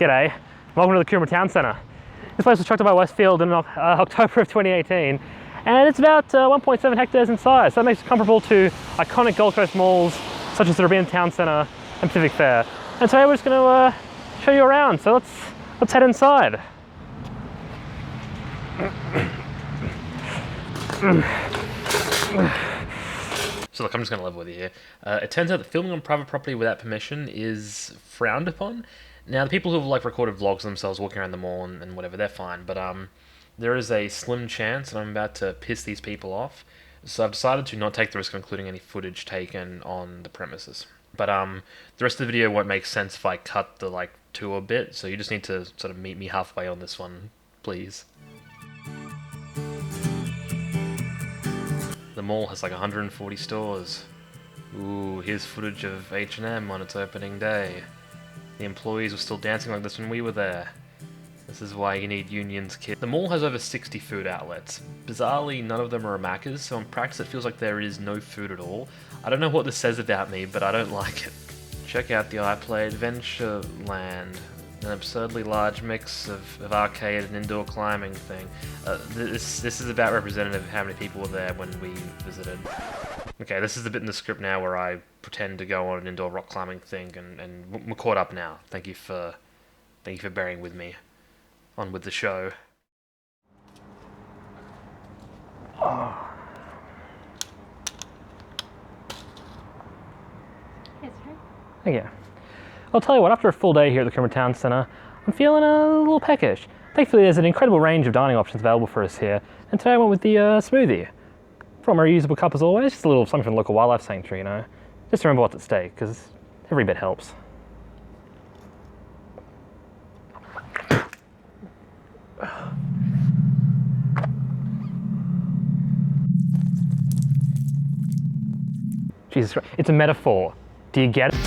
G'day, welcome to the Coomera Town Centre. This place was constructed by Westfield in October of 2018, and it's about 1.7 hectares in size. So that makes it comparable to iconic Gold Coast malls such as the Coomera Town Centre and Pacific Fair. And today we're just going to show you around. So let's head inside. So look, I'm just going to level with you here. It turns out that filming on private property without permission is frowned upon. Now, the people who have recorded vlogs of themselves walking around the mall and whatever, they're fine. But there is a slim chance that I'm about to piss these people off. So I've decided to not take the risk of including any footage taken on the premises. But the rest of the video won't make sense if I cut the tour bit. So you just need to sort of meet me halfway on this one, please. The mall has 140 stores. Ooh, here's footage of H&M on its opening day. The employees were still dancing like this when we were there. This is why you need unions, kid. The mall has over 60 food outlets. Bizarrely, none of them are a Macca's, so in practice it feels like there is no food at all. I don't know what this says about me, but I don't like it. Check out the iPlay Adventureland. An absurdly large mix of arcade and indoor climbing thing. This is about representative of how many people were there when we visited. Okay, this is the bit in the script now where I pretend to go on an indoor rock climbing thing, and we're caught up now. Thank you for bearing with me. On with the show. Oh. Thank you. I'll tell you what, after a full day here at the Coomera Town Centre, I'm feeling a little peckish. Thankfully there's an incredible range of dining options available for us here, and today I went with the smoothie. From a reusable cup as always, just a little something from the local wildlife sanctuary, you know. Just remember what's at stake, because every bit helps. Jesus Christ, it's a metaphor. Do you get it?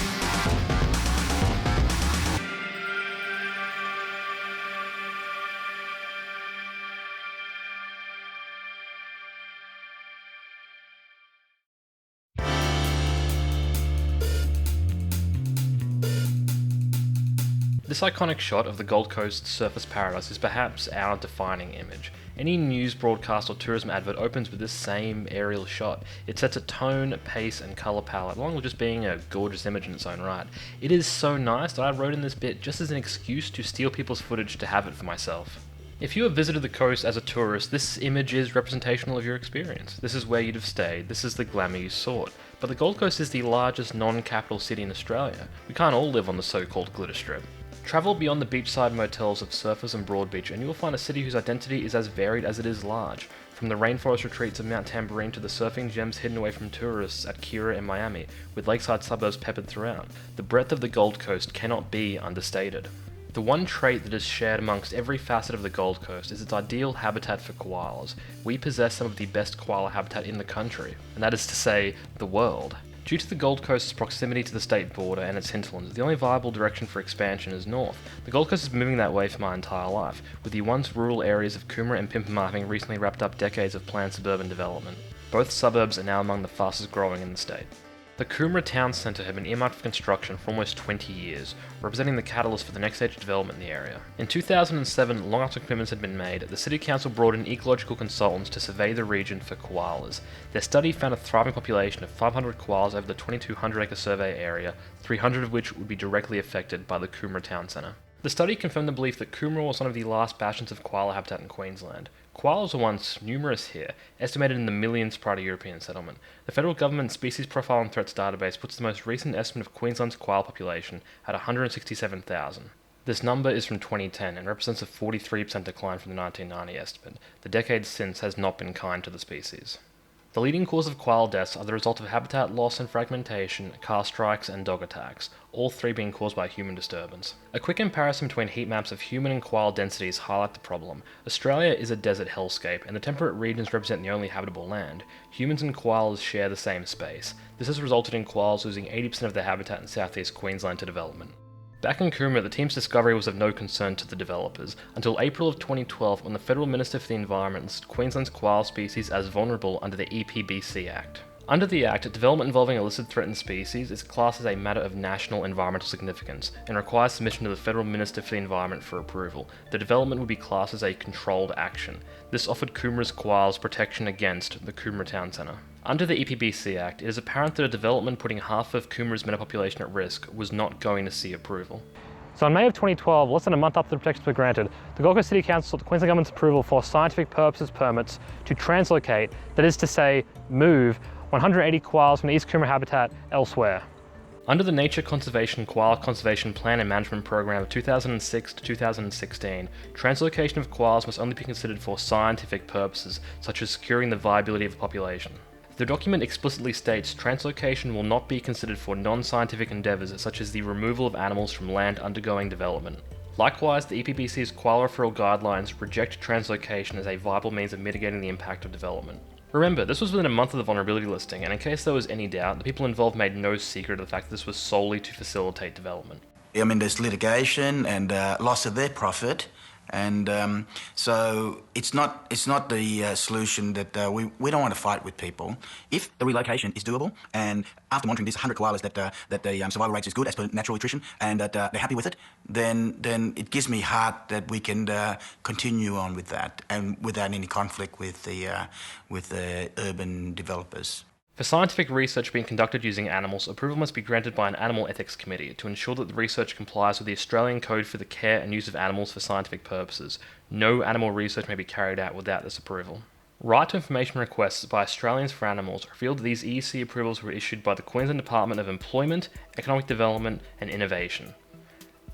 This iconic shot of the Gold Coast surface paradise is perhaps our defining image. Any news broadcast or tourism advert opens with this same aerial shot. It sets a tone, pace, and colour palette, along with just being a gorgeous image in its own right. It is so nice that I wrote in this bit just as an excuse to steal people's footage to have it for myself. If you have visited the coast as a tourist, this image is representational of your experience. This is where you'd have stayed, this is the glamour you sought. But the Gold Coast is the largest non-capital city in Australia. We can't all live on the so-called glitter strip. Travel beyond the beachside motels of Surfers and Broadbeach and you will find a city whose identity is as varied as it is large. From the rainforest retreats of Mount Tamborine to the surfing gems hidden away from tourists at Kira in Miami, with lakeside suburbs peppered throughout, the breadth of the Gold Coast cannot be understated. The one trait that is shared amongst every facet of the Gold Coast is its ideal habitat for koalas. We possess some of the best koala habitat in the country, and that is to say, the world. Due to the Gold Coast's proximity to the state border and its hinterlands, the only viable direction for expansion is north. The Gold Coast has been moving that way for my entire life, with the once rural areas of Coomera and Pimpama having recently wrapped up decades of planned suburban development. Both suburbs are now among the fastest growing in the state. The Coomera Town Centre had been earmarked for construction for almost 20 years, representing the catalyst for the next stage of development in the area. In 2007, long after commitments had been made, the City Council brought in ecological consultants to survey the region for koalas. Their study found a thriving population of 500 koalas over the 2,200-acre survey area, 300 of which would be directly affected by the Coomera Town Centre. The study confirmed the belief that Coomera was one of the last bastions of koala habitat in Queensland. Koalas were once numerous here, estimated in the millions prior to European settlement. The federal government Species Profile and Threats database puts the most recent estimate of Queensland's koala population at 167,000. This number is from 2010 and represents a 43% decline from the 1990 estimate. The decade since has not been kind to the species. The leading cause of koala deaths are the result of habitat loss and fragmentation, car strikes, and dog attacks, all three being caused by human disturbance. A quick comparison between heat maps of human and koala densities highlight the problem. Australia is a desert hellscape, and the temperate regions represent the only habitable land. Humans and koalas share the same space. This has resulted in koalas losing 80% of their habitat in southeast Queensland to development. Back in Coomera, the team's discovery was of no concern to the developers, until April of 2012 when the Federal Minister for the Environment listed Queensland's koala species as vulnerable under the EPBC Act. Under the Act, development involving a listed threatened species is classed as a matter of national environmental significance and requires submission to the Federal Minister for the Environment for approval. The development would be classed as a controlled action. This offered Coomera's koalas protection against the Coomera Town Centre. Under the EPBC Act, it is apparent that a development putting half of Coomera's meta population at risk was not going to see approval. So in May of 2012, less than a month after the protections were granted, the Gold Coast City Council sought the Queensland Government's approval for scientific purposes permits to translocate, that is to say, move 180 koalas from the East Coomera habitat elsewhere. Under the Nature Conservation Koala Conservation Plan and Management Program of 2006 to 2016, translocation of koalas must only be considered for scientific purposes, such as securing the viability of the population. The document explicitly states translocation will not be considered for non-scientific endeavours such as the removal of animals from land undergoing development. Likewise, the EPBC's koala referral guidelines reject translocation as a viable means of mitigating the impact of development. Remember, this was within a month of the vulnerability listing, and in case there was any doubt, the people involved made no secret of the fact that this was solely to facilitate development. I mean, there's litigation and loss of their profit, and so it's not the solution that we don't want to fight with people. If the relocation is doable, and after monitoring these 100 koalas that the survival rates is good as per natural attrition, and that they're happy with it, then it gives me heart that we can continue on with that, and without any conflict with the urban developers. For scientific research being conducted using animals, approval must be granted by an Animal Ethics Committee to ensure that the research complies with the Australian Code for the Care and Use of Animals for Scientific Purposes. No animal research may be carried out without this approval. Right to information requests by Australians for Animals revealed that these EEC approvals were issued by the Queensland Department of Employment, Economic Development and Innovation.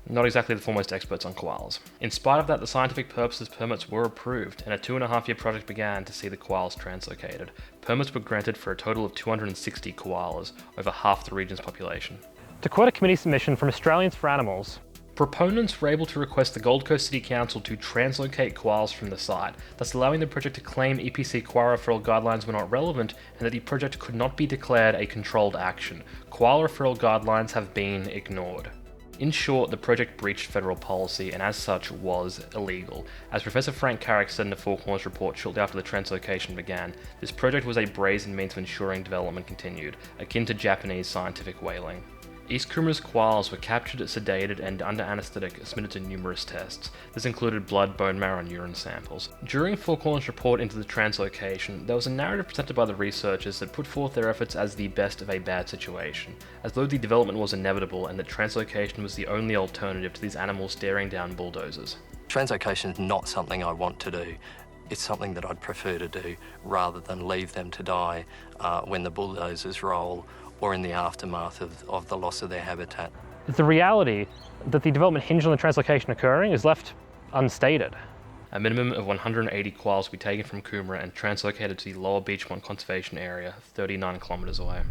Not exactly the foremost experts on koalas. In spite of that, the scientific purposes permits were approved, and a 2.5-year project began to see the koalas translocated. Permits were granted for a total of 260 koalas, over half the region's population. To quote a committee submission from Australians for Animals, proponents were able to request the Gold Coast City Council to translocate koalas from the site, thus allowing the project to claim EPC koala referral guidelines were not relevant and that the project could not be declared a controlled action. Koala referral guidelines have been ignored. In short, the project breached federal policy and as such was illegal. As Professor Frank Carrick said in the Four Corners report shortly after the translocation began, this project was a brazen means of ensuring development continued, akin to Japanese scientific whaling. East Coomera's koalas were captured, sedated, and under anaesthetic submitted to numerous tests. This included blood, bone marrow, and urine samples. During Four Corners' report into the translocation, there was a narrative presented by the researchers that put forth their efforts as the best of a bad situation, as though the development was inevitable and that translocation was the only alternative to these animals staring down bulldozers. Translocation is not something I want to do. It's something that I'd prefer to do rather than leave them to die when the bulldozers roll or in the aftermath of the loss of their habitat. the reality that the development hinged on the translocation occurring is left unstated. A minimum of 180 koalas will be taken from Coomera and translocated to the Lower Beachmont Conservation Area, 39 kilometres away.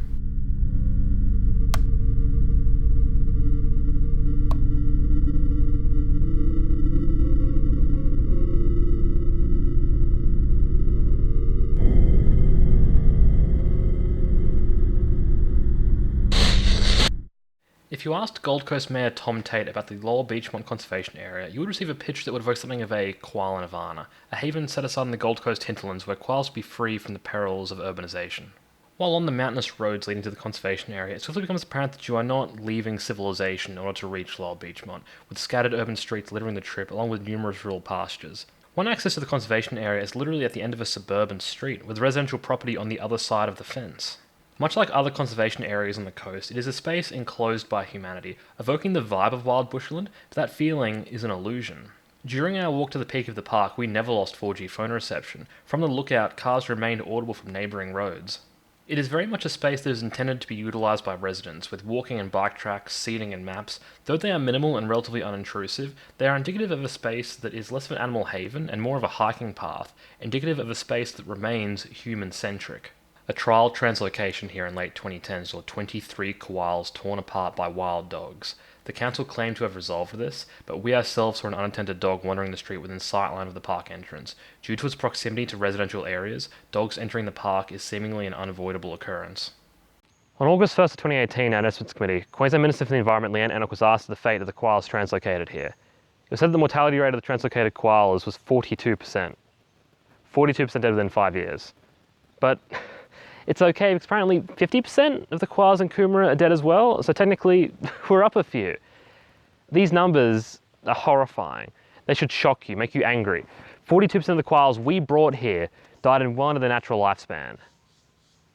If you asked Gold Coast Mayor Tom Tate about the Lower Beachmont Conservation Area, you would receive a pitch that would evoke something of a koala nirvana, a haven set aside in the Gold Coast hinterlands where koalas would be free from the perils of urbanisation. While on the mountainous roads leading to the conservation area, it swiftly becomes apparent that you are not leaving civilization in order to reach Lower Beachmont, with scattered urban streets littering the trip along with numerous rural pastures. One access to the conservation area is literally at the end of a suburban street, with residential property on the other side of the fence. Much like other conservation areas on the coast, it is a space enclosed by humanity, evoking the vibe of wild bushland, but that feeling is an illusion. During our walk to the peak of the park, we never lost 4G phone reception. From the lookout, cars remained audible from neighbouring roads. It is very much a space that is intended to be utilised by residents, with walking and bike tracks, seating and maps. Though they are minimal and relatively unintrusive, they are indicative of a space that is less of an animal haven and more of a hiking path, indicative of a space that remains human-centric. A trial translocation here in late 2010 saw 23 koalas torn apart by wild dogs. The council claimed to have resolved this, but we ourselves saw an unattended dog wandering the street within sightline of the park entrance. Due to its proximity to residential areas, dogs entering the park is seemingly an unavoidable occurrence. On August 1st of 2018, at Estimates Committee, Queensland Minister for the Environment Leanne Enoch was asked of the fate of the koalas translocated here. It was said that the mortality rate of the translocated koalas was 42%. 42% dead within 5 years. But it's okay because apparently 50% of the koalas in Coomera are dead as well, so technically we're up a few. These numbers are horrifying. They should shock you, make you angry. 42% of the koalas we brought here died in well into their natural lifespan.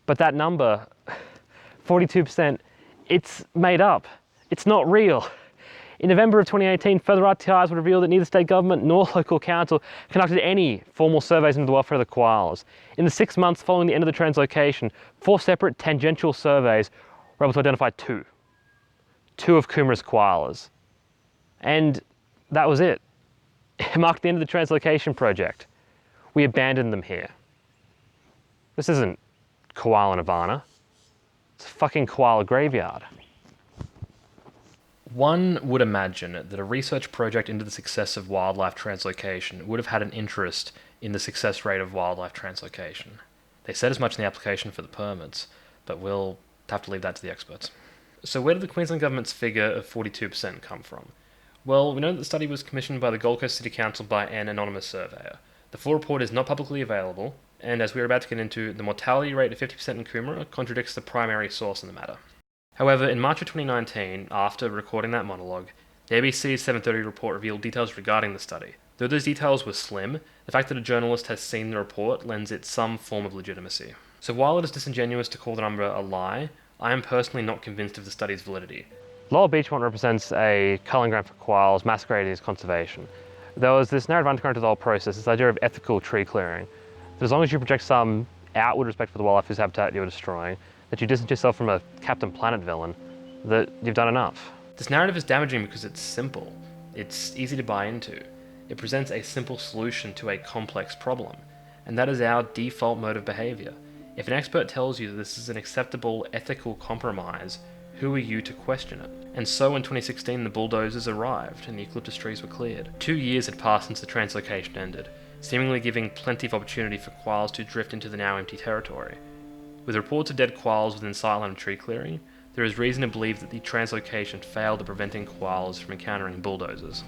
But that number, 42%, it's made up. It's not real. In November of 2018, further RTIs would reveal that neither state government nor local council conducted any formal surveys into the welfare of the koalas. In the 6 months following the end of the translocation, 4 separate tangential surveys were able to identify two of Coomera's koalas. And that was it. It marked the end of the translocation project. We abandoned them here. This isn't koala nirvana. It's a fucking koala graveyard. One would imagine that a research project into the success of wildlife translocation would have had an interest in the success rate of wildlife translocation. They said as much in the application for the permits, but we'll have to leave that to the experts. So where did the Queensland Government's figure of 42% come from? Well, we know that the study was commissioned by the Gold Coast City Council by an anonymous surveyor. The full report is not publicly available, and as we are about to get into, the mortality rate of 50% in Coomera contradicts the primary source in the matter. However, in March of 2019, after recording that monologue, the ABC's 7:30 report revealed details regarding the study. Though those details were slim, the fact that a journalist has seen the report lends it some form of legitimacy. So while it is disingenuous to call the number a lie, I am personally not convinced of the study's validity. Lower Beachmont represents a culling ground for koalas masquerading as conservation. There was this narrative undercurrent to the whole process, this idea of ethical tree clearing. That as long as you project some outward respect for the wildlife whose habitat you're destroying, that you distance yourself from a Captain Planet villain, that you've done enough. This narrative is damaging because it's simple. It's easy to buy into. It presents a simple solution to a complex problem, and that is our default mode of behaviour. If an expert tells you that this is an acceptable ethical compromise, who are you to question it? And so in 2016 the bulldozers arrived and the eucalyptus trees were cleared. 2 years had passed since the translocation ended, seemingly giving plenty of opportunity for koalas to drift into the now empty territory. With reports of dead koalas within sightline of tree clearing, there is reason to believe that the translocation failed at preventing koalas from encountering bulldozers.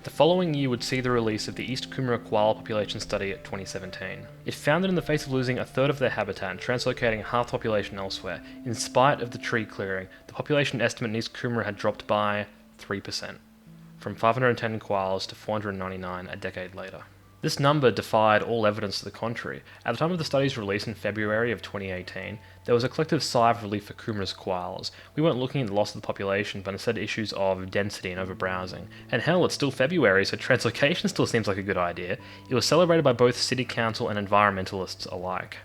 The following year would see the release of the East Coomera Koala Population Study at 2017. It found that in the face of losing a third of their habitat and translocating half the population elsewhere, in spite of the tree clearing, the population estimate in East Coomera had dropped by 3%, from 510 koalas to 499 a decade later. This number defied all evidence to the contrary. At the time of the study's release in February of 2018, there was a collective sigh of relief for Coomera's koalas. We weren't looking at the loss of the population, but instead issues of density and overbrowsing. And hell, it's still February, so translocation still seems like a good idea. It was celebrated by both city council and environmentalists alike.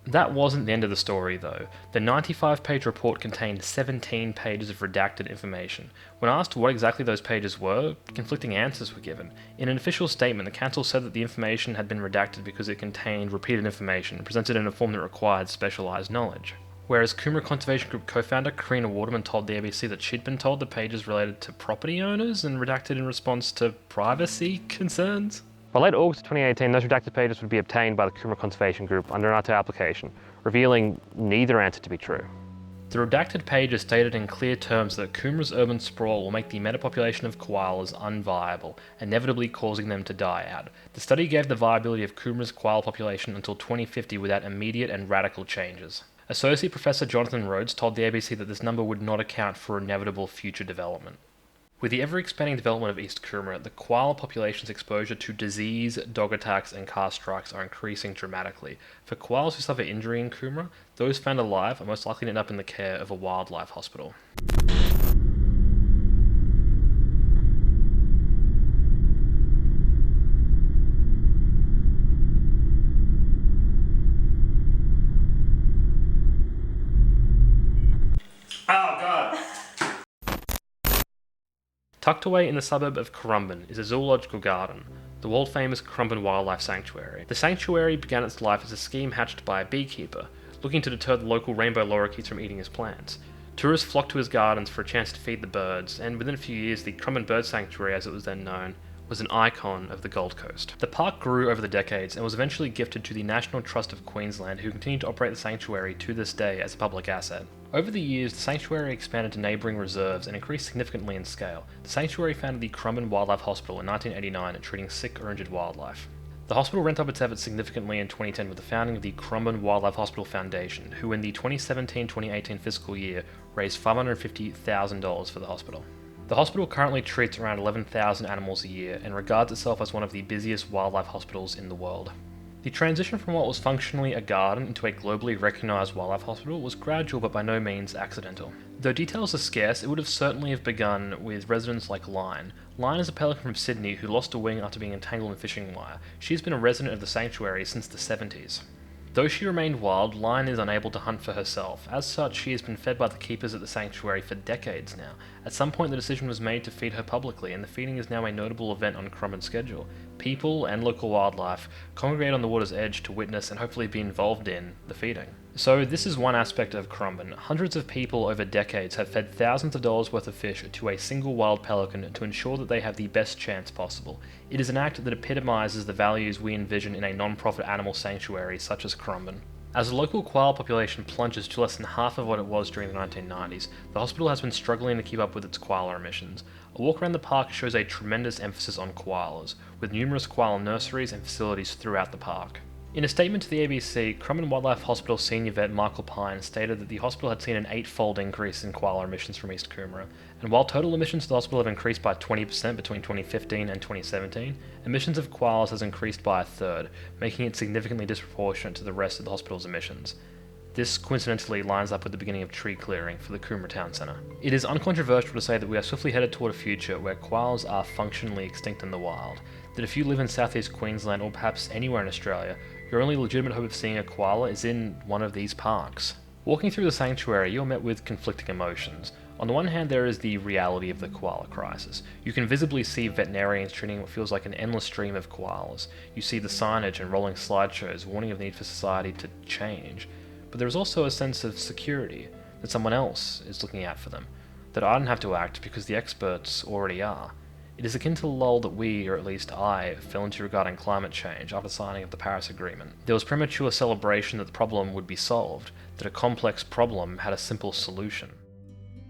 That wasn't the end of the story, though. The 95-page report contained 17 pages of redacted information. When asked what exactly those pages were, conflicting answers were given. In an official statement, the council said that the information had been redacted because it contained repeated information, presented in a form that required specialised knowledge. Whereas Coomera Conservation Group co-founder Karina Waterman told the ABC that she'd been told the pages related to property owners and redacted in response to privacy concerns. By late August of 2018, those redacted pages would be obtained by the Coomera Conservation Group under an RTO application, revealing neither answer to be true. The redacted pages stated in clear terms that Coomera's urban sprawl will make the metapopulation of koalas unviable, inevitably causing them to die out. The study gave the viability of Coomera's koala population until 2050 without immediate and radical changes. Associate Professor Jonathan Rhodes told the ABC that this number would not account for inevitable future development. With the ever-expanding development of East Coomera, the koala population's exposure to disease, dog attacks, and car strikes are increasing dramatically. For koalas who suffer injury in Coomera, those found alive are most likely to end up in the care of a wildlife hospital. Oh god! Tucked away in the suburb of Currumbin is a zoological garden, the world-famous Currumbin Wildlife Sanctuary. The sanctuary began its life as a scheme hatched by a beekeeper, looking to deter the local rainbow lorikeets from eating his plants. Tourists flocked to his gardens for a chance to feed the birds, and within a few years the Currumbin Bird Sanctuary, as it was then known, was an icon of the Gold Coast. The park grew over the decades and was eventually gifted to the National Trust of Queensland, who continue to operate the sanctuary to this day as a public asset. Over the years, the sanctuary expanded to neighbouring reserves and increased significantly in scale. The sanctuary founded the Currumbin Wildlife Hospital in 1989, treating sick or injured wildlife. The hospital ramped up its efforts significantly in 2010 with the founding of the Currumbin Wildlife Hospital Foundation, who in the 2017-2018 fiscal year raised $550,000 for the hospital. The hospital currently treats around 11,000 animals a year and regards itself as one of the busiest wildlife hospitals in the world. The transition from what was functionally a garden into a globally recognised wildlife hospital was gradual but by no means accidental. Though details are scarce, it would have certainly have begun with residents like Line. Line is a pelican from Sydney who lost a wing after being entangled in fishing wire. She's been a resident of the sanctuary since the 70s. Though she remained wild, Line is unable to hunt for herself. As such, she has been fed by the keepers at the sanctuary for decades now. At some point the decision was made to feed her publicly, and the feeding is now a notable event on Currumbin's schedule. People and local wildlife congregate on the water's edge to witness and hopefully be involved in the feeding. So this is one aspect of Currumbin. Hundreds of people over decades have fed thousands of dollars worth of fish to a single wild pelican to ensure that they have the best chance possible. It is an act that epitomizes the values we envision in a non-profit animal sanctuary such as Currumbin. As the local koala population plunges to less than half of what it was during the 1990s, the hospital has been struggling to keep up with its koala emissions. A walk around the park shows a tremendous emphasis on koalas, with numerous koala nurseries and facilities throughout the park. In a statement to the ABC, Currumbin Wildlife Hospital senior vet Michael Pine stated that the hospital had seen an 8-fold increase in koala emissions from East Coomera, and while total emissions to the hospital have increased by 20% between 2015 and 2017, emissions of koalas has increased by a third, making it significantly disproportionate to the rest of the hospital's emissions. This coincidentally lines up with the beginning of tree clearing for the Coomera Town Centre. It is uncontroversial to say that we are swiftly headed toward a future where koalas are functionally extinct in the wild, that if you live in southeast Queensland or perhaps anywhere in Australia, your only legitimate hope of seeing a koala is in one of these parks. Walking through the sanctuary, you're met with conflicting emotions. On the one hand, there is the reality of the koala crisis. You can visibly see veterinarians treating what feels like an endless stream of koalas. You see the signage and rolling slideshows warning of the need for society to change. But there is also a sense of security, that someone else is looking out for them, that I don't have to act because the experts already are. It is akin to the lull that we, or at least I, fell into regarding climate change after signing of the Paris Agreement. There was premature celebration that the problem would be solved, that a complex problem had a simple solution.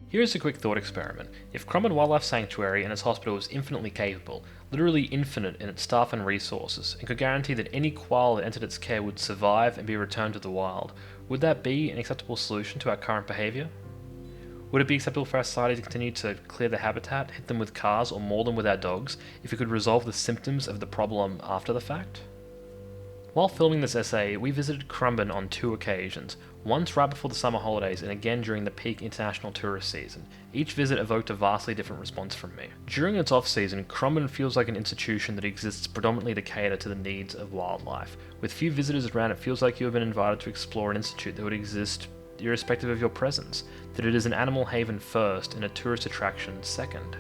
Here is a quick thought experiment. If Currumbin Wildlife Sanctuary and its hospital was infinitely capable, literally infinite in its staff and resources, and could guarantee that any koala that entered its care would survive and be returned to the wild, would that be an acceptable solution to our current behaviour? Would it be acceptable for our society to continue to clear the habitat, hit them with cars, or maul them with our dogs, if we could resolve the symptoms of the problem after the fact? While filming this essay, we visited Currumbin on 2 occasions, once right before the summer holidays and again during the peak international tourist season. Each visit evoked a vastly different response from me. During its off-season, Currumbin feels like an institution that exists predominantly to cater to the needs of wildlife. With few visitors around, it feels like you have been invited to explore an institute that would exist irrespective of your presence, that it is an animal haven first and a tourist attraction second.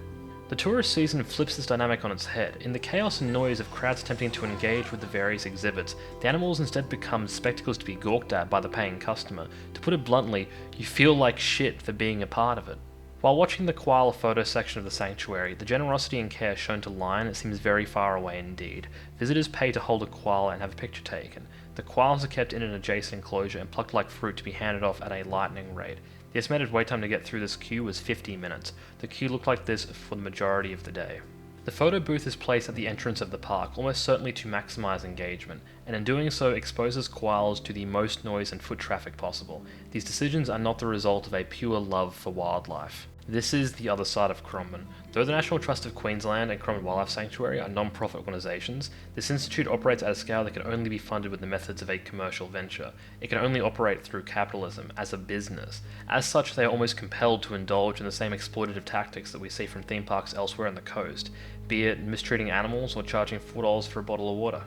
The tourist season flips this dynamic on its head. In the chaos and noise of crowds attempting to engage with the various exhibits, the animals instead become spectacles to be gawked at by the paying customer. To put it bluntly, you feel like shit for being a part of it. While watching the koala photo section of the sanctuary, the generosity and care shown to Lion seems very far away indeed. Visitors pay to hold a koala and have a picture taken. The koalas are kept in an adjacent enclosure and plucked like fruit to be handed off at a lightning rate. The estimated wait time to get through this queue was 50 minutes. The queue looked like this for the majority of the day. The photo booth is placed at the entrance of the park, almost certainly to maximize engagement, and in doing so exposes koalas to the most noise and foot traffic possible. These decisions are not the result of a pure love for wildlife. This is the other side of Currumbin. Though the National Trust of Queensland and Currumbin Wildlife Sanctuary are non-profit organisations, this institute operates at a scale that can only be funded with the methods of a commercial venture. It can only operate through capitalism, as a business. As such, they are almost compelled to indulge in the same exploitative tactics that we see from theme parks elsewhere on the coast, be it mistreating animals or charging $4 for a bottle of water.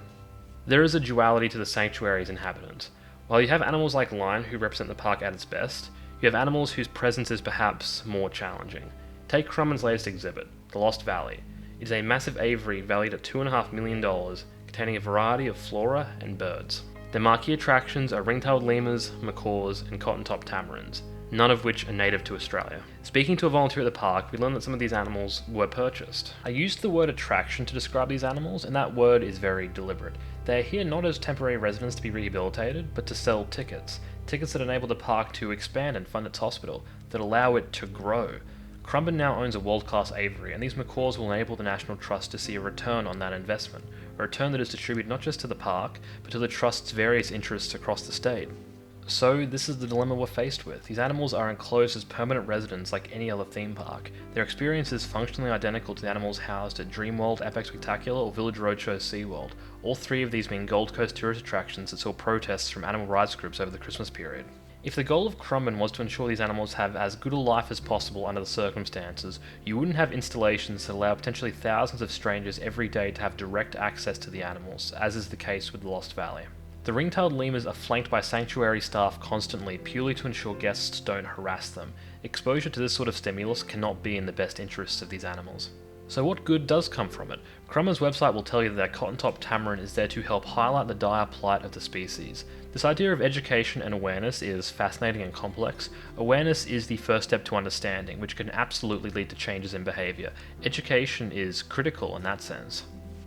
There is a duality to the sanctuary's inhabitants. While you have animals like Lion who represent the park at its best, you have animals whose presence is perhaps more challenging. Take Currumbin's latest exhibit, The Lost Valley. It is a massive aviary valued at $2.5 million, containing a variety of flora and birds. Their marquee attractions are ring-tailed lemurs, macaws, and cotton-top tamarins, none of which are native to Australia. Speaking to a volunteer at the park, we learned that some of these animals were purchased. I used the word attraction to describe these animals, and that word is very deliberate. They are here not as temporary residents to be rehabilitated, but to sell tickets. Tickets that enable the park to expand and fund its hospital, that allow it to grow. Currumbin now owns a world-class aviary, and these macaws will enable the National Trust to see a return on that investment. a return that is distributed not just to the park, but to the Trust's various interests across the state. So this is the dilemma we're faced with. These animals are enclosed as permanent residents like any other theme park. Their experience is functionally identical to the animals housed at Dreamworld, Epic Spectacular, or Village Roadshow SeaWorld, all three of these being Gold Coast tourist attractions that saw protests from animal rights groups over the Christmas period. If the goal of Currumbin was to ensure these animals have as good a life as possible under the circumstances, you wouldn't have installations that allow potentially thousands of strangers every day to have direct access to the animals, as is the case with the Lost Valley. The ring-tailed lemurs are flanked by sanctuary staff constantly, purely to ensure guests don't harass them. Exposure to this sort of stimulus cannot be in the best interests of these animals. So what good does come from it? Currumbin's website will tell you that their cotton-top tamarin is there to help highlight the dire plight of the species. This idea of education and awareness is fascinating and complex. Awareness is the first step to understanding, which can absolutely lead to changes in behaviour. Education is critical in that sense.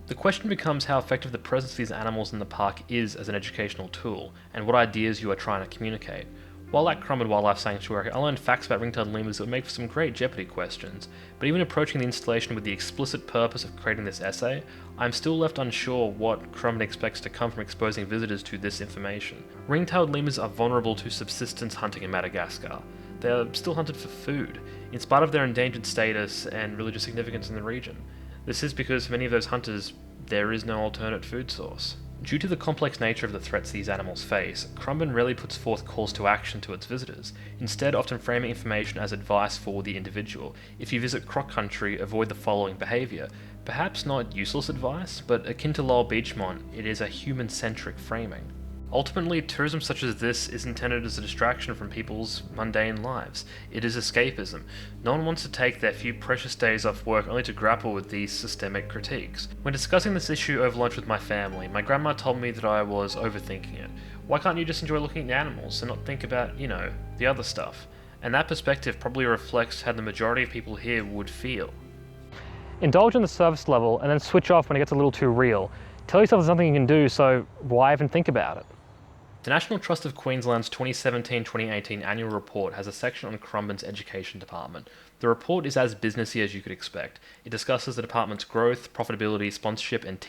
The question becomes how effective the presence of these animals in the park is as an educational tool, and what ideas you are trying to communicate. While at Currumbin Wildlife Sanctuary, I learned facts about ring-tailed lemurs that would make for some great Jeopardy questions, but even approaching the installation with the explicit purpose of creating this essay, I am still left unsure what Currumbin expects to come from exposing visitors to this information. Ring-tailed lemurs are vulnerable to subsistence hunting in Madagascar. They are still hunted for food, in spite of their endangered status and religious significance in the region. This is because for many of those hunters, there is no alternate food source. Due to the complex nature of the threats these animals face, Currumbin rarely puts forth calls to action to its visitors, instead often framing information as advice for the individual. If you visit Croc Country, avoid the following behaviour. Perhaps not useless advice, but akin to Lowell Beachmont, it is a human-centric framing. Ultimately, tourism such as this is intended as a distraction from people's mundane lives. It is escapism. No one wants to take their few precious days off work only to grapple with these systemic critiques. When discussing this issue over lunch with my family, my grandma told me that I was overthinking it. Why can't you just enjoy looking at the animals and not think about, the other stuff? And that perspective probably reflects how the majority of people here would feel. Indulge in the surface level and then switch off when it gets a little too real. Tell yourself there's something you can do, so why even think about it? The National Trust of Queensland's 2017-2018 annual report has a section on Currumbin's education department. The report is as businessy as you could expect. It discusses the department's growth, profitability, sponsorship, and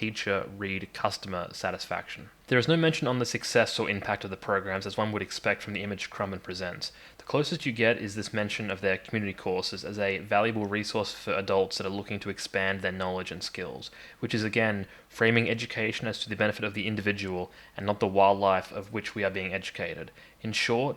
customer satisfaction. There is no mention on the success or impact of the programs as one would expect from the image Currumbin presents. The closest you get is this mention of their community courses as a valuable resource for adults that are looking to expand their knowledge and skills, which is again framing education as to the benefit of the individual and not the wildlife of which we are being educated. In short,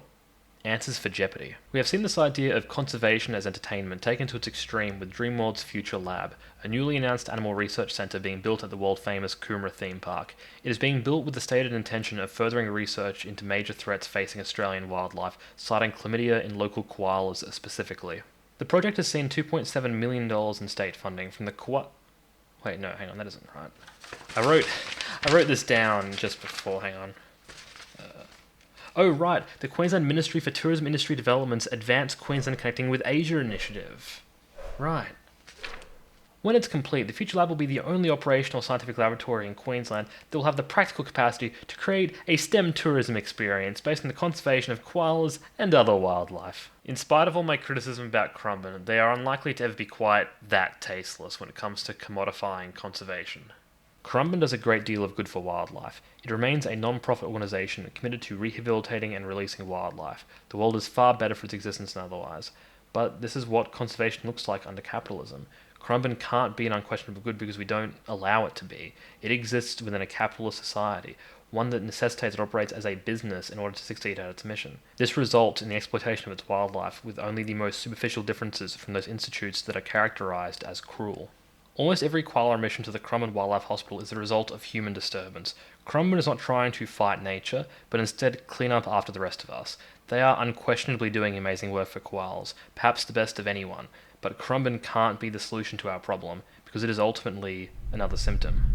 answers for Jeopardy. We have seen this idea of conservation as entertainment taken to its extreme with Dreamworld's Future Lab, a newly announced animal research centre being built at the world-famous Coomera theme park. It is being built with the stated intention of furthering research into major threats facing Australian wildlife, citing chlamydia in local koalas specifically. The project has seen $2.7 million in state funding from the Wait, no, hang on, that isn't right. I wrote this down just before, hang on. Oh, right, the Queensland Ministry for Tourism Industry Development's Advanced Queensland Connecting with Asia initiative. Right. When it's complete, the Future Lab will be the only operational scientific laboratory in Queensland that will have the practical capacity to create a STEM tourism experience based on the conservation of koalas and other wildlife. In spite of all my criticism about Currumbin, they are unlikely to ever be quite that tasteless when it comes to commodifying conservation. Currumbin does a great deal of good for wildlife. It remains a non-profit organisation committed to rehabilitating and releasing wildlife. The world is far better for its existence than otherwise. But this is what conservation looks like under capitalism. Currumbin can't be an unquestionable good because we don't allow it to be. It exists within a capitalist society, one that necessitates it operates as a business in order to succeed at its mission. This results in the exploitation of its wildlife with only the most superficial differences from those institutes that are characterised as cruel. Almost every koala mission to the Currumbin Wildlife Hospital is the result of human disturbance. Currumbin is not trying to fight nature, but instead clean up after the rest of us. They are unquestionably doing amazing work for koalas, perhaps the best of anyone, but Currumbin can't be the solution to our problem, because it is ultimately another symptom.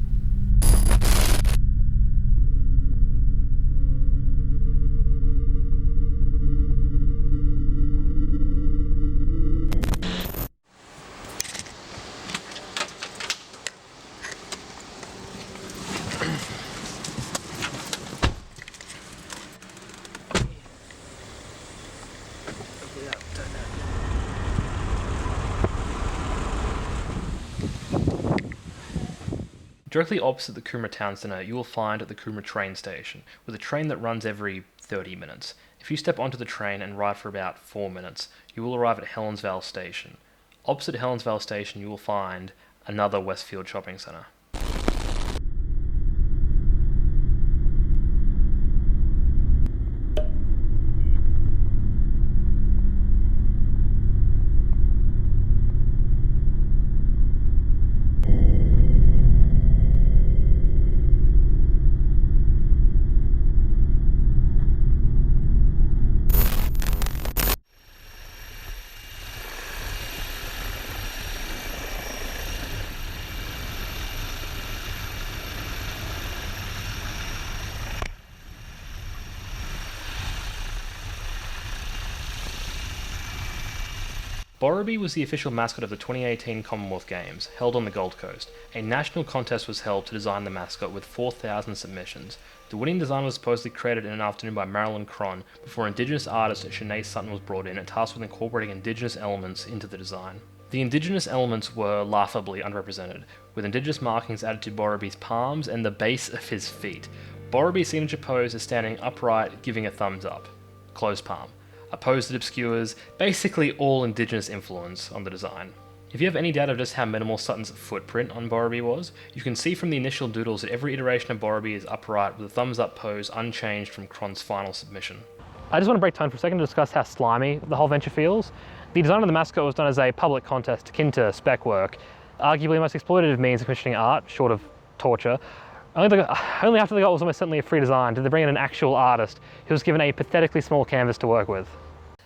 Directly opposite the Coomera Town Centre, you will find the Coomera train station, with a train that runs every 30 minutes. If you step onto the train and ride for about 4 minutes, you will arrive at Helensvale Station. Opposite Helensvale Station, you will find another Westfield shopping centre. Borrowby was the official mascot of the 2018 Commonwealth Games, held on the Gold Coast. A national contest was held to design the mascot with 4,000 submissions. The winning design was supposedly created in an afternoon by Marilyn Cron, before Indigenous artist Shanae Sutton was brought in and tasked with incorporating Indigenous elements into the design. The Indigenous elements were laughably underrepresented, with Indigenous markings added to Borrowby's palms and the base of his feet. Borrowby's signature pose is standing upright, giving a thumbs up. Closed palm. A pose that obscures basically all Indigenous influence on the design. If you have any doubt of just how minimal Sutton's footprint on Borrowby was, you can see from the initial doodles that every iteration of Borrowby is upright with a thumbs up pose unchanged from Cron's final submission. I just want to break time for a second to discuss how slimy the whole venture feels. The design of the mascot was done as a public contest akin to spec work, arguably the most exploitative means of commissioning art, short of torture. Only after the goal was almost certainly a free design did they bring in an actual artist who was given a pathetically small canvas to work with.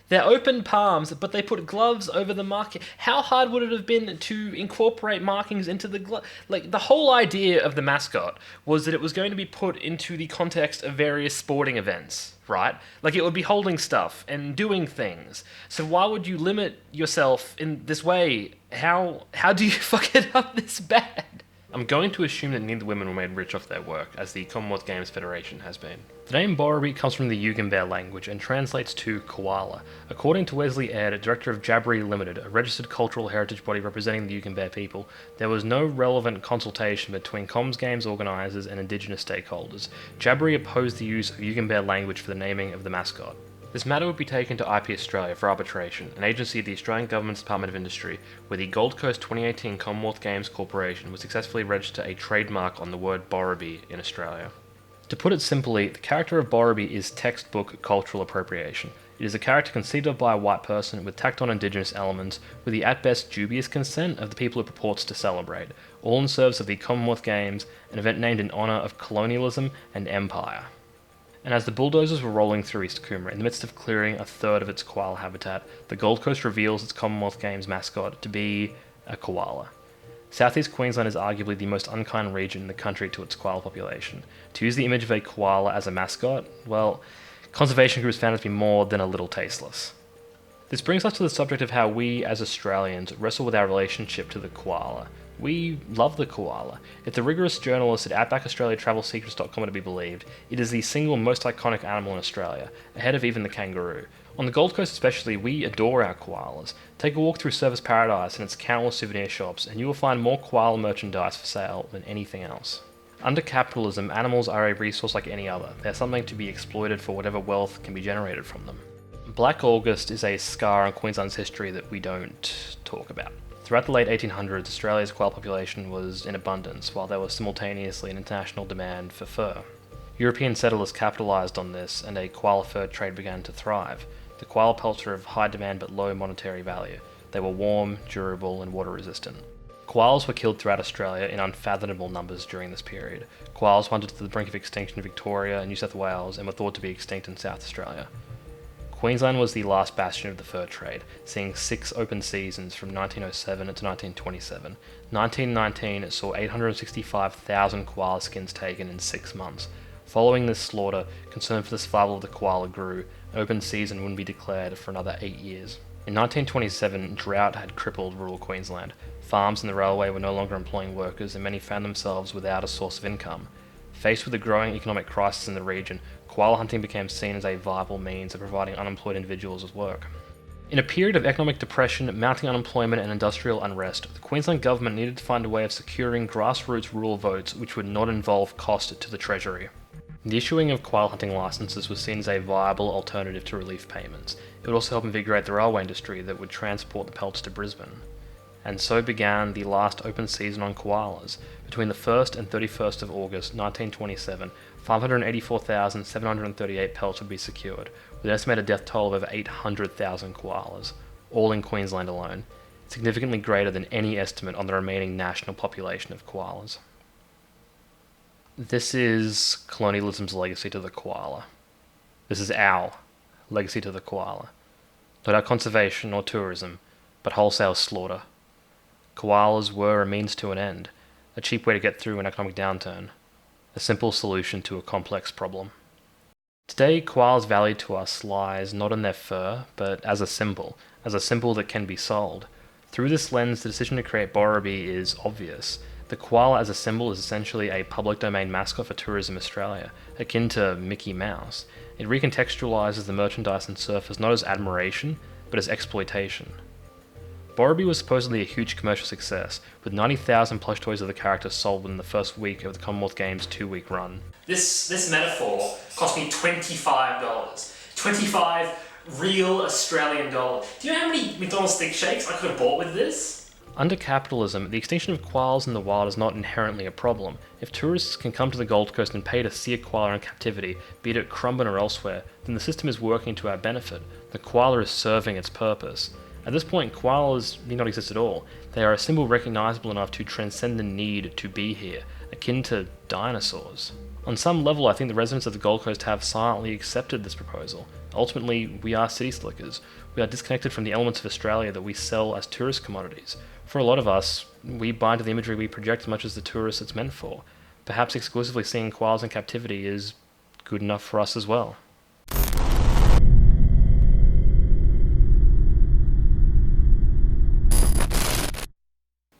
They're open palms, but they put gloves over the marking. How hard would it have been to incorporate markings into the glove? Like, the whole idea of the mascot was that it was going to be put into the context of various sporting events, right? Like, it would be holding stuff and doing things. So why would you limit yourself in this way? How do you fuck it up this bad? I'm going to assume that neither women were made rich off their work, as the Commonwealth Games Federation has been. The name Borrowby comes from the Yugambeh language and translates to koala. According to Wesley Aird, director of Jabberee Limited, a registered cultural heritage body representing the Yugambeh people, there was no relevant consultation between Comms Games organisers and Indigenous stakeholders. Jabberee opposed the use of Yugambeh language for the naming of the mascot. This matter would be taken to IP Australia for arbitration, an agency of the Australian Government's Department of Industry, where the Gold Coast 2018 Commonwealth Games Corporation would successfully register a trademark on the word Borrowby in Australia. To put it simply, the character of Borrowby is textbook cultural appropriation. It is a character conceived of by a white person with tacked on Indigenous elements, with the at best dubious consent of the people it purports to celebrate, all in service of the Commonwealth Games, an event named in honour of colonialism and empire. And as the bulldozers were rolling through East Coomera in the midst of clearing a third of its koala habitat, the Gold Coast reveals its Commonwealth Games mascot to be a koala. Southeast Queensland is arguably the most unkind region in the country to its koala population. To use the image of a koala as a mascot, well, conservation groups found it to be more than a little tasteless. This brings us to the subject of how we, as Australians, wrestle with our relationship to the koala. We love the koala. If the rigorous journalists at OutbackAustraliaTravelSecrets.com are to be believed, it is the single most iconic animal in Australia, ahead of even the kangaroo. On the Gold Coast especially, we adore our koalas. Take a walk through Surfers Paradise and its countless souvenir shops, and you will find more koala merchandise for sale than anything else. Under capitalism, animals are a resource like any other. They're something to be exploited for whatever wealth can be generated from them. Black August is a scar on Queensland's history that we don't talk about. Throughout the late 1800s, Australia's koala population was in abundance, while there was simultaneously an international demand for fur. European settlers capitalised on this, and a koala fur trade began to thrive. The koala pelts are of high demand but low monetary value. They were warm, durable, and water resistant. Koalas were killed throughout Australia in unfathomable numbers during this period. Koalas wandered to the brink of extinction in Victoria and New South Wales and were thought to be extinct in South Australia. Queensland was the last bastion of the fur trade, seeing 6 open seasons from 1907 to 1927. 1919 saw 865,000 koala skins taken in 6 months. Following this slaughter, concern for the survival of the koala grew. An open season wouldn't be declared for another 8 years. In 1927, drought had crippled rural Queensland. Farms and the railway were no longer employing workers, and many found themselves without a source of income. Faced with a growing economic crisis in the region, koala hunting became seen as a viable means of providing unemployed individuals with work. In a period of economic depression, mounting unemployment and industrial unrest, the Queensland government needed to find a way of securing grassroots rural votes which would not involve cost to the Treasury. The issuing of koala hunting licences was seen as a viable alternative to relief payments. It would also help invigorate the railway industry that would transport the pelts to Brisbane. And so began the last open season on koalas. Between the 1st and 31st of August 1927, 584,738 pelts would be secured, with an estimated death toll of over 800,000 koalas, all in Queensland alone, significantly greater than any estimate on the remaining national population of koalas. This is colonialism's legacy to the koala. This is our legacy to the koala. Not our conservation or tourism, but wholesale slaughter. Koalas were a means to an end, a cheap way to get through an economic downturn, a simple solution to a complex problem. Today, koalas' value to us lies not in their fur, but as a symbol that can be sold. Through this lens, the decision to create Borrabee is obvious. The koala as a symbol is essentially a public domain mascot for Tourism Australia, akin to Mickey Mouse. It recontextualises the merchandise and surf not as admiration, but as exploitation. Borrabee was supposedly a huge commercial success, with 90,000 plush toys of the character sold within the first week of the Commonwealth Games 2-week run. This metaphor cost me $25. 25 real Australian dollars. Do you know how many McDonald's stick shakes I could have bought with this? Under capitalism, the extinction of koalas in the wild is not inherently a problem. If tourists can come to the Gold Coast and pay to see a koala in captivity, be it at Currumbin or elsewhere, then the system is working to our benefit. The koala is serving its purpose. At this point, koalas need not exist at all. They are a symbol recognisable enough to transcend the need to be here, akin to dinosaurs. On some level, I think the residents of the Gold Coast have silently accepted this proposal. Ultimately, we are city slickers. We are disconnected from the elements of Australia that we sell as tourist commodities. For a lot of us, we buy into the imagery we project as much as the tourists it's meant for. Perhaps exclusively seeing koalas in captivity is good enough for us as well.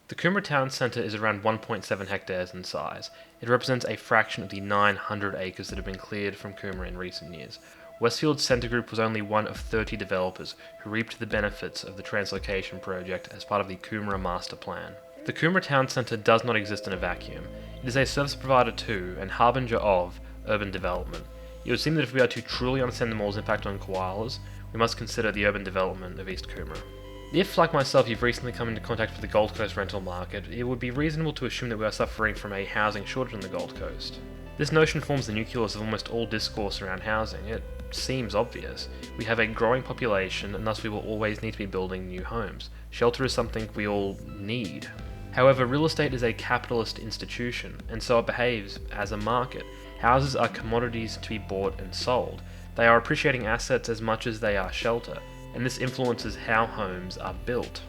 The Coomera Town Centre is around 1.7 hectares in size. It represents a fraction of the 900 acres that have been cleared from Coomera in recent years. Westfield Centre Group was only one of 30 developers who reaped the benefits of the translocation project as part of the Coomera Master Plan. The Coomera Town Centre does not exist in a vacuum. It is a service provider to, and harbinger of, urban development. It would seem that if we are to truly understand the mall's impact on koalas, we must consider the urban development of East Coomera. If, like myself, you've recently come into contact with the Gold Coast rental market, it would be reasonable to assume that we are suffering from a housing shortage on the Gold Coast. This notion forms the nucleus of almost all discourse around housing. It seems obvious. We have a growing population, and thus we will always need to be building new homes. Shelter is something we all need. However, real estate is a capitalist institution, and so it behaves as a market. Houses are commodities to be bought and sold. They are appreciating assets as much as they are shelter, and this influences how homes are built.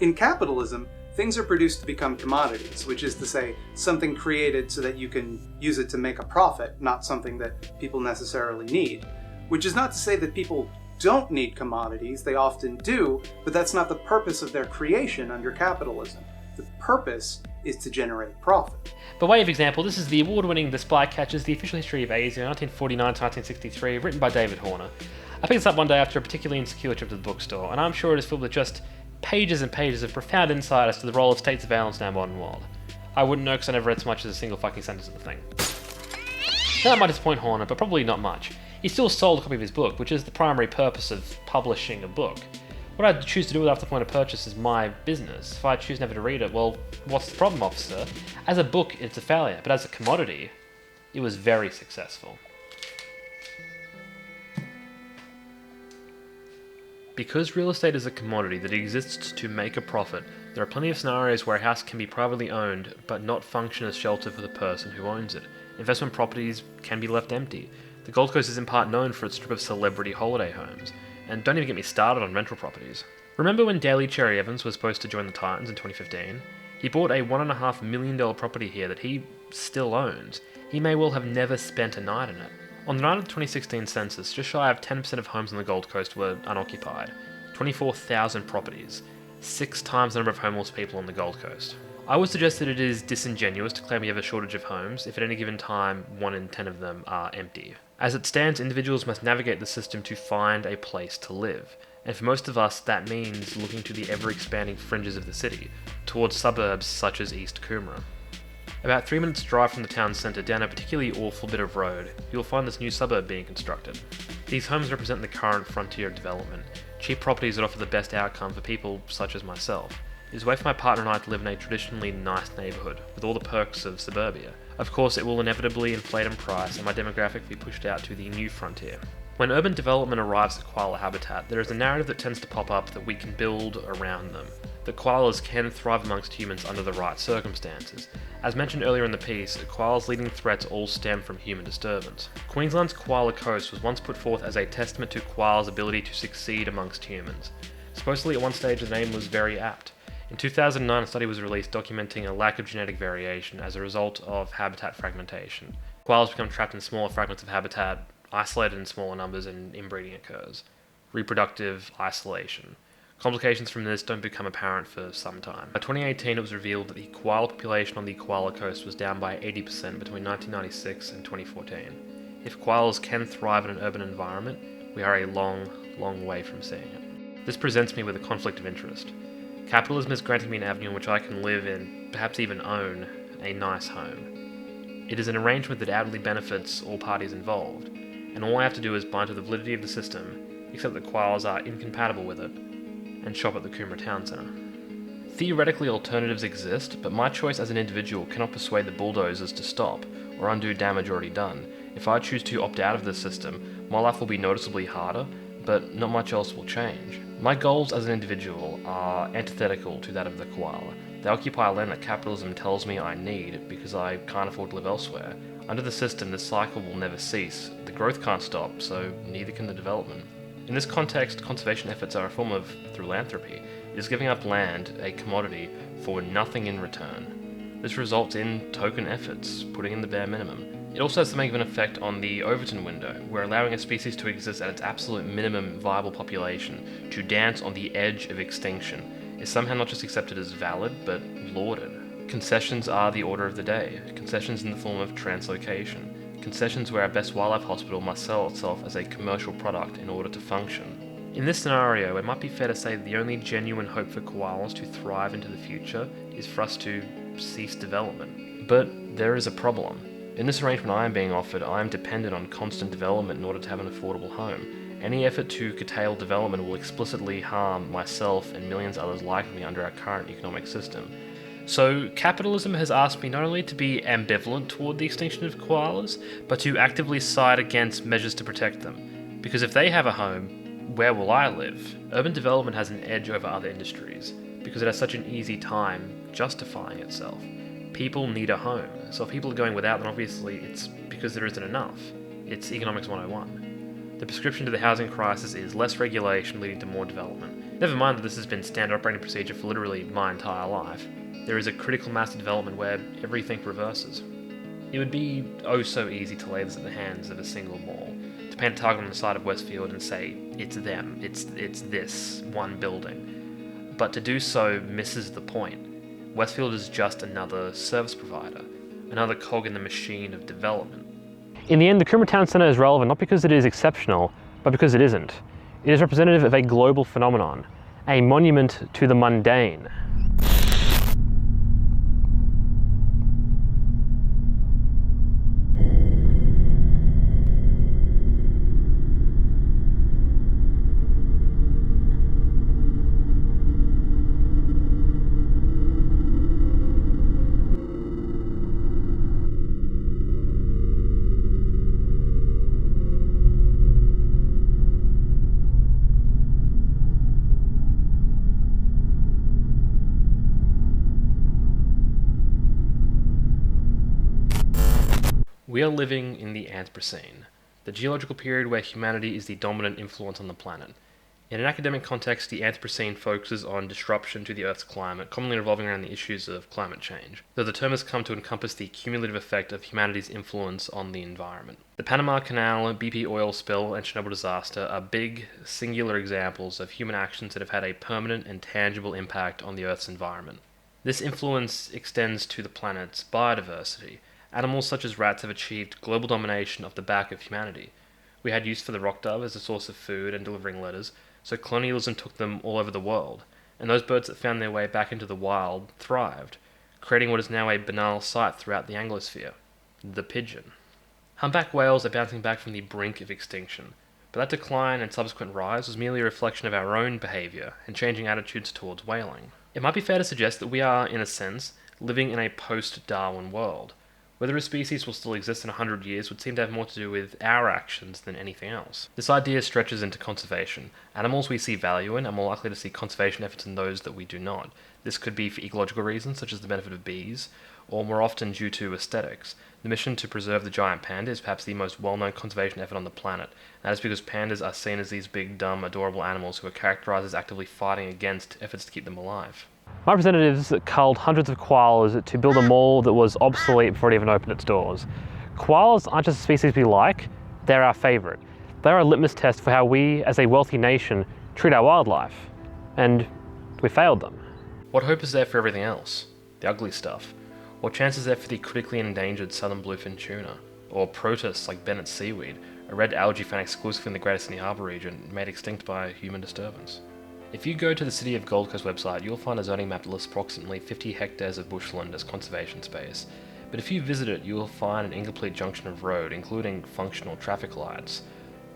In capitalism, things are produced to become commodities, which is to say, something created so that you can use it to make a profit, not something that people necessarily need. Which is not to say that people don't need commodities, they often do, but that's not the purpose of their creation under capitalism. The purpose is to generate profit. By way of example, this is the award-winning The Spy Catchers, The Official History of Asia, 1949 to 1963, written by David Horner. I picked this up one day after a particularly insecure trip to the bookstore, and I'm sure it is filled with just pages and pages of profound insight as to the role of state surveillance in our modern world. I wouldn't know because I never read so much as a single fucking sentence of the thing. Now that might disappoint Horner, but probably not much. He still sold a copy of his book, which is the primary purpose of publishing a book. What I choose to do with after the point of purchase is my business. If I choose never to read it, well, what's the problem, officer? As a book, it's a failure, but as a commodity, it was very successful. Because real estate is a commodity that exists to make a profit, there are plenty of scenarios where a house can be privately owned but not function as shelter for the person who owns it. Investment properties can be left empty. The Gold Coast is in part known for its strip of celebrity holiday homes. And don't even get me started on rental properties. Remember when Daly Cherry Evans was supposed to join the Titans in 2015? He bought a $1.5 million property here that he still owns. He may well have never spent a night in it. On the night of the 2016 census, just shy of 10% of homes on the Gold Coast were unoccupied. 24,000 properties. 6 times the number of homeless people on the Gold Coast. I would suggest that it is disingenuous to claim we have a shortage of homes if at any given time 1 in 10 of them are empty. As it stands, individuals must navigate the system to find a place to live. and for most of us that means looking to the ever-expanding fringes of the city, towards suburbs such as East Coomera. About 3 minutes drive from the town centre down a particularly awful bit of road, you'll find this new suburb being constructed. These homes represent the current frontier of development, cheap properties that offer the best outcome for people such as myself. It is a way for my partner and I to live in a traditionally nice neighbourhood, with all the perks of suburbia. Of course, it will inevitably inflate in price and my demographic be pushed out to the new frontier. When urban development arrives at koala habitat, there is a narrative that tends to pop up that we can build around them, that koalas can thrive amongst humans under the right circumstances. As mentioned earlier in the piece, koalas' leading threats all stem from human disturbance. Queensland's koala coast was once put forth as a testament to koalas' ability to succeed amongst humans. Supposedly at one stage the name was very apt. In 2009 a study was released documenting a lack of genetic variation as a result of habitat fragmentation. Koalas become trapped in smaller fragments of habitat, isolated in smaller numbers, and inbreeding occurs. Reproductive isolation. Complications from this don't become apparent for some time. By 2018 it was revealed that the koala population on the koala coast was down by 80% between 1996 and 2014. If koalas can thrive in an urban environment, we are a long, long way from seeing it. This presents me with a conflict of interest. Capitalism has granted me an avenue in which I can live in, perhaps even own, a nice home. It is an arrangement that outwardly benefits all parties involved, and all I have to do is buy into the validity of the system, except that koalas are incompatible with it, and shop at the Coomera Town Centre. Theoretically alternatives exist, but my choice as an individual cannot persuade the bulldozers to stop, or undo damage already done. If I choose to opt out of this system, my life will be noticeably harder, but not much else will change. My goals as an individual are antithetical to that of the koala. They occupy land that capitalism tells me I need because I can't afford to live elsewhere. Under the system, this cycle will never cease. The growth can't stop, so neither can the development. In this context, conservation efforts are a form of philanthropy. It is giving up land, a commodity, for nothing in return. This results in token efforts, putting in the bare minimum. It also has something of an effect on the Overton window, where allowing a species to exist at its absolute minimum viable population to dance on the edge of extinction is somehow not just accepted as valid, but lauded. Concessions are the order of the day, concessions in the form of translocation, concessions where our best wildlife hospital must sell itself as a commercial product in order to function. In this scenario, it might be fair to say that the only genuine hope for koalas to thrive into the future is for us to cease development. But there is a problem. In this arrangement I am being offered, I am dependent on constant development in order to have an affordable home. Any effort to curtail development will explicitly harm myself and millions others like me under our current economic system. So capitalism has asked me not only to be ambivalent toward the extinction of koalas, but to actively side against measures to protect them. Because if they have a home, where will I live? Urban development has an edge over other industries, because it has such an easy time justifying itself. People need a home, so if people are going without, then obviously it's because there isn't enough. It's Economics 101. The prescription to the housing crisis is less regulation leading to more development. Never mind that this has been standard operating procedure for literally my entire life. There is a critical mass of development where everything reverses. It would be oh so easy to lay this in the hands of a single mall, to paint a target on the side of Westfield and say, it's them, it's this one building. But to do so misses the point. Westfield is just another service provider, another cog in the machine of development. In the end, the Coomera Town Centre is relevant not because it is exceptional, but because it isn't. It is representative of a global phenomenon, a monument to the mundane. We are living in the Anthropocene, the geological period where humanity is the dominant influence on the planet. In an academic context, the Anthropocene focuses on disruption to the Earth's climate, commonly revolving around the issues of climate change, though the term has come to encompass the cumulative effect of humanity's influence on the environment. The Panama Canal, BP oil spill, and Chernobyl disaster are big, singular examples of human actions that have had a permanent and tangible impact on the Earth's environment. This influence extends to the planet's biodiversity. Animals such as rats have achieved global domination off the back of humanity. We had use for the rock dove as a source of food and delivering letters, so colonialism took them all over the world, and those birds that found their way back into the wild thrived, creating what is now a banal sight throughout the Anglosphere, the pigeon. Humpback whales are bouncing back from the brink of extinction, but that decline and subsequent rise was merely a reflection of our own behaviour and changing attitudes towards whaling. It might be fair to suggest that we are, in a sense, living in a post-Darwin world. Whether a species will still exist in 100 years would seem to have more to do with our actions than anything else. This idea stretches into conservation. Animals we see value in are more likely to see conservation efforts in those that we do not. This could be for ecological reasons, such as the benefit of bees, or more often due to aesthetics. The mission to preserve the giant panda is perhaps the most well-known conservation effort on the planet. That is because pandas are seen as these big, dumb, adorable animals who are characterized as actively fighting against efforts to keep them alive. My representatives culled hundreds of koalas to build a mall that was obsolete before it even opened its doors. Koalas aren't just a species we like, they're our favourite. They're a litmus test for how we, as a wealthy nation, treat our wildlife. And we failed them. What hope is there for everything else? The ugly stuff? What chance is there for the critically endangered southern bluefin tuna? Or protists like Bennett's seaweed, a red algae found exclusively in the Greater Sydney Harbour region, made extinct by human disturbance? If you go to the City of Gold Coast website, you'll find a zoning map that lists approximately 50 hectares of bushland as conservation space. But if you visit it, you will find an incomplete junction of road, including functional traffic lights,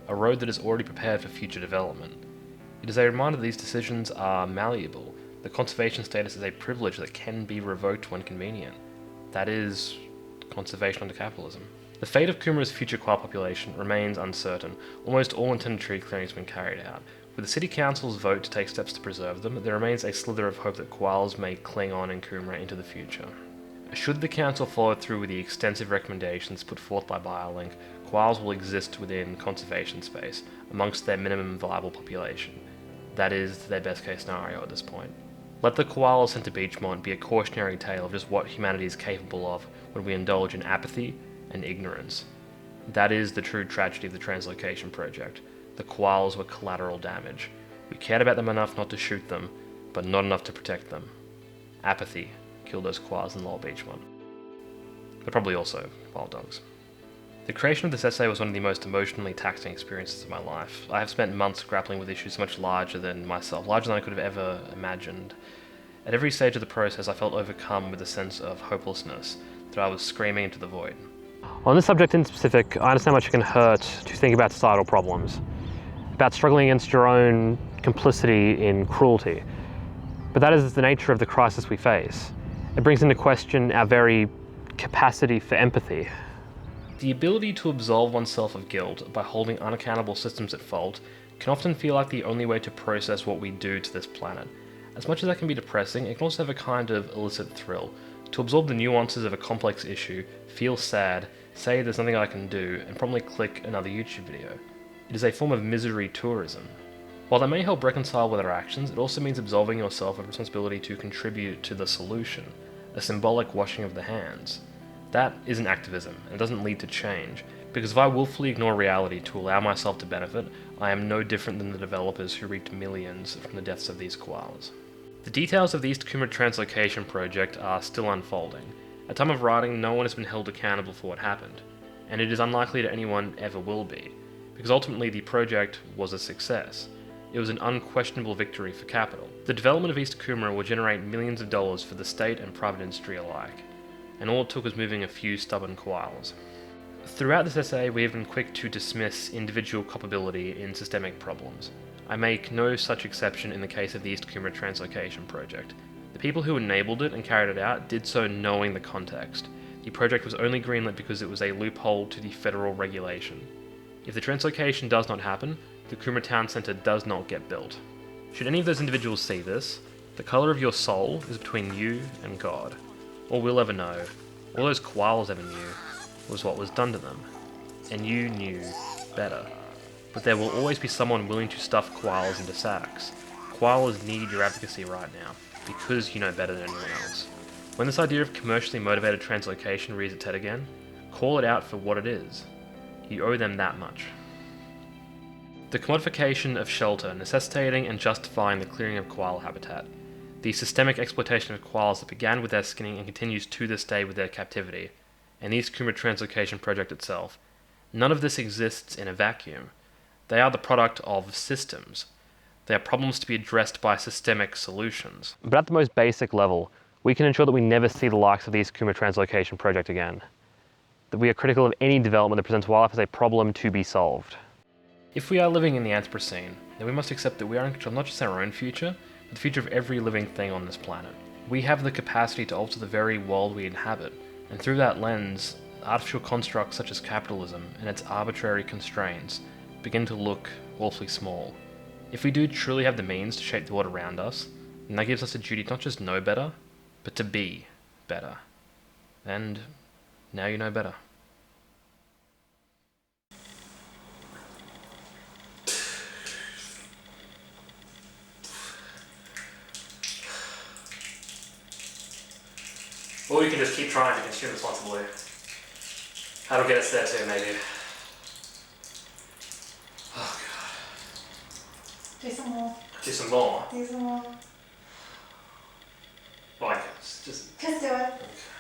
a road that is already prepared for future development. It is a reminder that these decisions are malleable. The conservation status is a privilege that can be revoked when convenient. That is conservation under capitalism. The fate of Coomera's future koala population remains uncertain. Almost all intended tree clearing has been carried out. With the City Council's vote to take steps to preserve them, there remains a slither of hope that koalas may cling on in Coomera into the future. Should the Council follow through with the extensive recommendations put forth by BioLink, koalas will exist within conservation space, amongst their minimum viable population. That is their best case scenario at this point. Let the koala sent to Beachmont be a cautionary tale of just what humanity is capable of when we indulge in apathy and ignorance. That is the true tragedy of the Translocation Project. The koalas were collateral damage. We cared about them enough not to shoot them, but not enough to protect them. Apathy killed those koalas in Lower Beachmont. But probably also wild dogs. The creation of this essay was one of the most emotionally taxing experiences of my life. I have spent months grappling with issues much larger than myself, larger than I could have ever imagined. At every stage of the process, I felt overcome with a sense of hopelessness, that I was screaming into the void. On this subject in specific, I understand how much it can hurt to think about societal problems, about struggling against your own complicity in cruelty. But that is the nature of the crisis we face. It brings into question our very capacity for empathy. The ability to absolve oneself of guilt by holding unaccountable systems at fault can often feel like the only way to process what we do to this planet. As much as that can be depressing, it can also have a kind of illicit thrill. To absorb the nuances of a complex issue, feel sad, say there's nothing I can do, and promptly click another YouTube video. It is a form of misery tourism. While that may help reconcile with our actions, it also means absolving yourself of responsibility to contribute to the solution, a symbolic washing of the hands. That isn't activism, and it doesn't lead to change, because if I willfully ignore reality to allow myself to benefit, I am no different than the developers who reaped millions from the deaths of these koalas. The details of the East Coomera Translocation Project are still unfolding. At time of writing, no one has been held accountable for what happened, and it is unlikely that anyone ever will be, because ultimately the project was a success. It was an unquestionable victory for capital. The development of East Coomera will generate millions of dollars for the state and private industry alike, and all it took was moving a few stubborn koalas. Throughout this essay, we have been quick to dismiss individual culpability in systemic problems. I make no such exception in the case of the East Coomera Translocation Project. The people who enabled it and carried it out did so knowing the context. The project was only greenlit because it was a loophole to the federal regulation. If the translocation does not happen, the Coomera Town Centre does not get built. Should any of those individuals see this, the colour of your soul is between you and God. All we'll ever know, all those koalas ever knew, was what was done to them. And you knew better. But there will always be someone willing to stuff koalas into sacks. Koalas need your advocacy right now, because you know better than anyone else. When this idea of commercially motivated translocation rears its head again, call it out for what it is. You owe them that much. The commodification of shelter, necessitating and justifying the clearing of koala habitat. The systemic exploitation of koalas that began with their skinning and continues to this day with their captivity. And the East Coomera Translocation Project itself. None of this exists in a vacuum. They are the product of systems. They They are problems to be addressed by systemic solutions. But at the most basic level, we can ensure that we never see the likes of the East Coomera Translocation project again. That we are critical of any development that presents wildlife as a problem to be solved. If we are living in the Anthropocene, then we must accept that we are in control of not just our own future, but the future of every living thing on this planet. We have the capacity to alter the very world we inhabit, and through that lens, artificial constructs such as capitalism and its arbitrary constraints begin to look awfully small. If we do truly have the means to shape the world around us, then that gives us a duty to not just know better, but to be better. And now you know better. Or we can just keep trying to consume responsibly. That'll get us there too, maybe. Oh god. Do some more. Do some more? Do some more. Like, just... Just do it. Okay.